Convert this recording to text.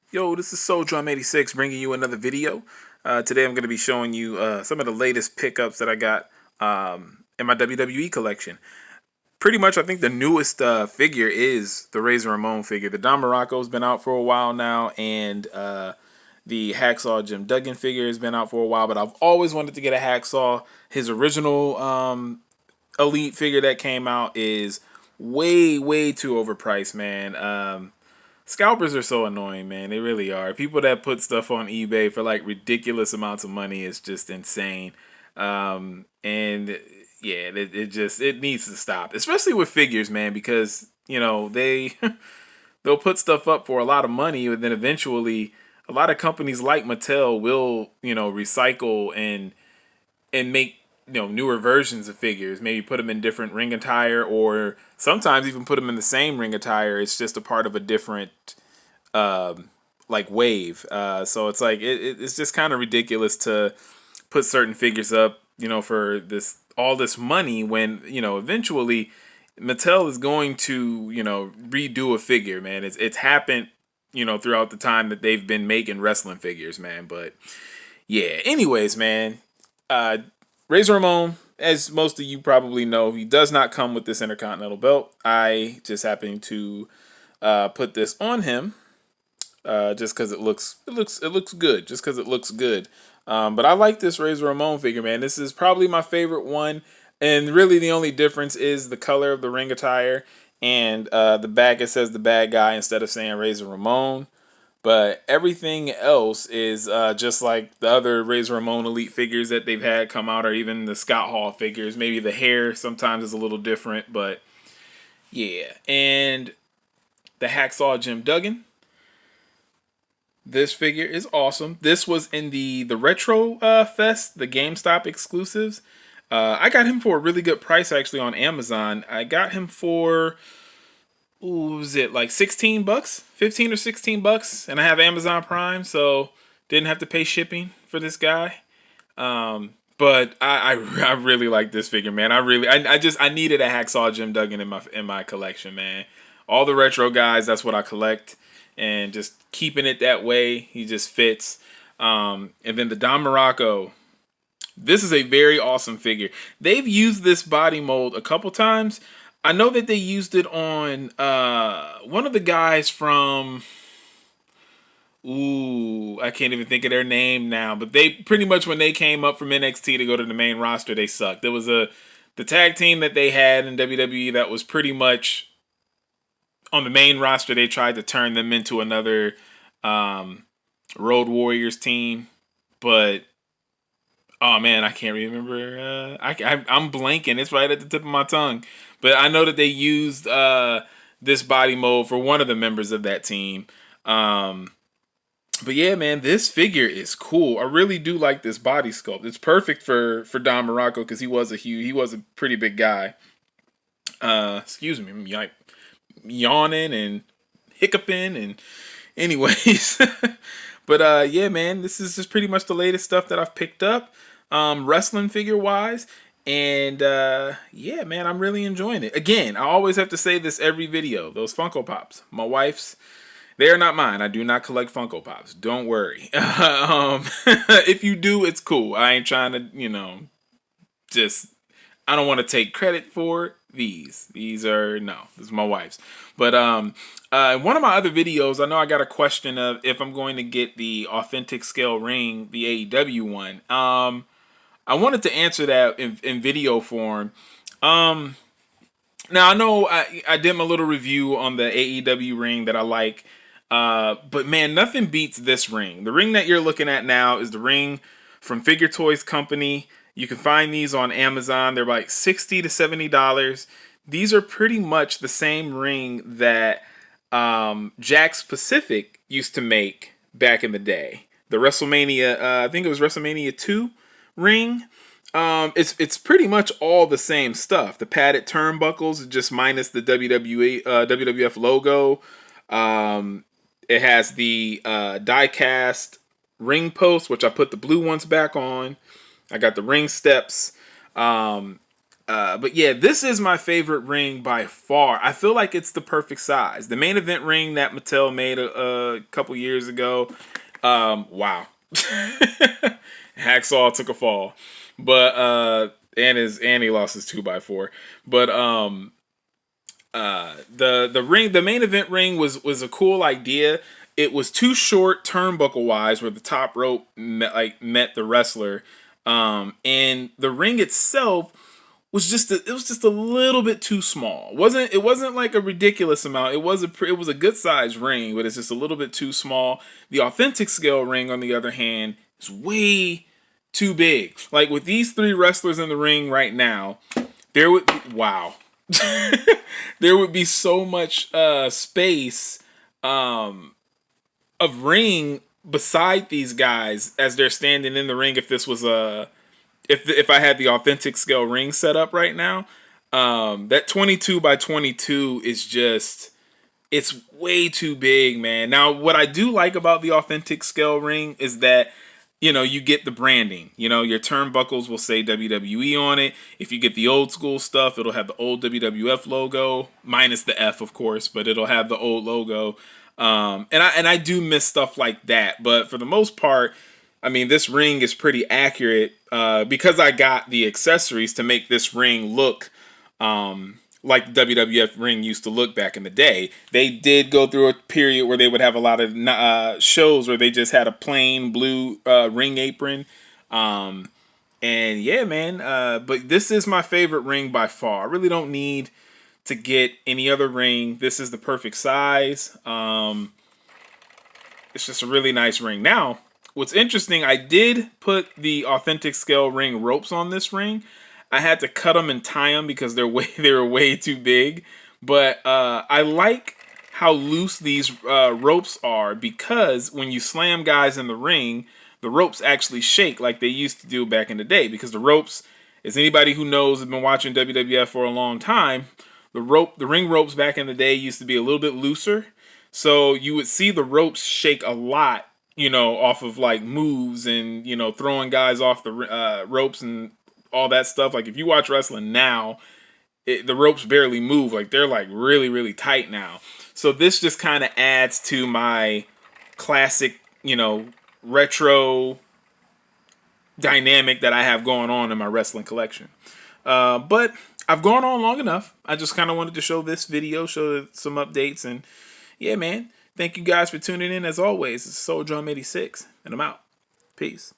Yo, this is SoulDrum86 bringing you another video. Today I'm going to be showing you some of the latest pickups that I got in my WWE collection. Pretty much, I think the newest figure is the Razor Ramon figure. The Don Morocco's been out for a while now, and the Hacksaw Jim Duggan figure has been out for a while, but I've always wanted to get a Hacksaw. His original Elite figure that came out is way too overpriced, man. Scalpers are so annoying, man. They really are. People that put stuff on eBay for like ridiculous amounts of money is just insane. And yeah, it needs to stop, especially with figures, man, because they'll put stuff up for a lot of money, and then eventually a lot of companies like Mattel will recycle and make newer versions of figures, maybe put them in different ring attire, or sometimes even put them in the same ring attire. It's just a part of a different like wave. So it's like it's just kind of ridiculous to put certain figures up for this all this money when eventually Mattel is going to redo a figure, man. It's happened throughout the time that they've been making wrestling figures, man. But yeah, anyways, man, Razor Ramon, as most of you probably know, he does not come with this Intercontinental belt. I just happened to put this on him just because it looks good. Just because it looks good. But I like this Razor Ramon figure, man. This is probably my favorite one, and really the only difference is the color of the ring attire and the back. It says the bad guy instead of saying Razor Ramon. But everything else is just like the other Razor Ramon Elite figures that they've had come out, or even the Scott Hall figures. Maybe the hair sometimes is a little different, but yeah. And the Hacksaw Jim Duggan. This figure is awesome. This was in the Retro Fest, the GameStop exclusives. I got him for a really good price actually on Amazon. I got him for what was it, like 16 bucks, 15 or 16 bucks, and I have Amazon Prime, so didn't have to pay shipping for this guy. But I really like this figure, man. I needed a Hacksaw Jim Duggan in my collection, man. All the retro guys, that's what I collect, and just keeping it that way, he just fits. And then the Don Morocco. This is a very awesome figure. They've used this body mold a couple times. I know that they used it on one of the guys from, I can't even think of their name now, but they pretty much, when they came up from NXT to go to the main roster, they sucked. There was the tag team that they had in WWE that was pretty much on the main roster. They tried to turn them into another Road Warriors team, but oh man, I can't remember. I'm blanking. It's right at the tip of my tongue. But I know that they used this body mold for one of the members of that team. But yeah, man, this figure is cool. I really do like this body sculpt. It's perfect for Don Morocco because he was a pretty big guy. Excuse me, I'm yawning and hiccuping and anyways. But yeah, man, this is just pretty much the latest stuff that I've picked up, wrestling figure wise. And yeah, man, I'm really enjoying it. Again, I always have to say this every video. Those Funko Pops, my wife's, they are not mine. I do not collect Funko Pops. Don't worry. If you do, it's cool. I ain't trying to, just, I don't want to take credit for these. These are, no, this is my wife's. But one of my other videos, I know I got a question of if I'm going to get the authentic scale ring, the AEW one. I wanted to answer that in video form. Now I know I did my little review on the AEW ring that I like, but man, nothing beats this ring. The ring that you're looking at now is the ring from Figure Toys Company. You can find these on Amazon. They're like $60 to $70. These are pretty much the same ring that Jakks Pacific used to make back in the day. The WrestleMania, I think it was WrestleMania 2 ring. It's pretty much all the same stuff. The padded turnbuckles, just minus the WWE WWF logo. It has the die-cast ring post, which I put the blue ones back on. I got the ring steps. But yeah, this is my favorite ring by far. I feel like it's the perfect size. The main event ring that Mattel made a couple years ago. Wow. Hacksaw took a fall. But and he lost his 2x4. But the main event ring was a cool idea. It was too short turnbuckle wise, where the top rope met the wrestler, and the ring itself was just a little bit too small. It wasn't like a ridiculous amount. It was a good sized ring, but it's just a little bit too small. The authentic scale ring, on the other hand, is way too big. Like with these three wrestlers in the ring right now, there would be, wow. There would be so much space of ring beside these guys as they're standing in the ring. If this was if I had the authentic scale ring set up right now, that 22x22 is just, it's way too big, man. Now, what I do like about the authentic scale ring is that, you know, you get the branding. You know, your turnbuckles will say WWE on it. If you get the old school stuff, it'll have the old WWF logo, minus the F, of course, but it'll have the old logo. And I do miss stuff like that, but for the most part, I mean, this ring is pretty accurate because I got the accessories to make this ring look like the WWF ring used to look back in the day. They did go through a period where they would have a lot of shows where they just had a plain blue ring apron. And yeah, man, but this is my favorite ring by far. I really don't need to get any other ring. This is the perfect size. It's just a really nice ring. Now, what's interesting, I did put the authentic scale ring ropes on this ring. I had to cut them and tie them because they were way too big. But I like how loose these ropes are, because when you slam guys in the ring, the ropes actually shake like they used to do back in the day. Because the ropes, as anybody who knows, has been watching WWF for a long time, the ring ropes back in the day used to be a little bit looser. So you would see the ropes shake a lot, you know, off of like moves and, you know, throwing guys off the ropes and all that stuff. Like if you watch wrestling now, the ropes barely move. Like they're like really, really tight now. So this just kind of adds to my classic, you know, retro dynamic that I have going on in my wrestling collection. But I've gone on long enough. I just kind of wanted to show this video, show some updates, and yeah, man. Thank you guys for tuning in as always. It's Soul Drum 86, and I'm out. Peace.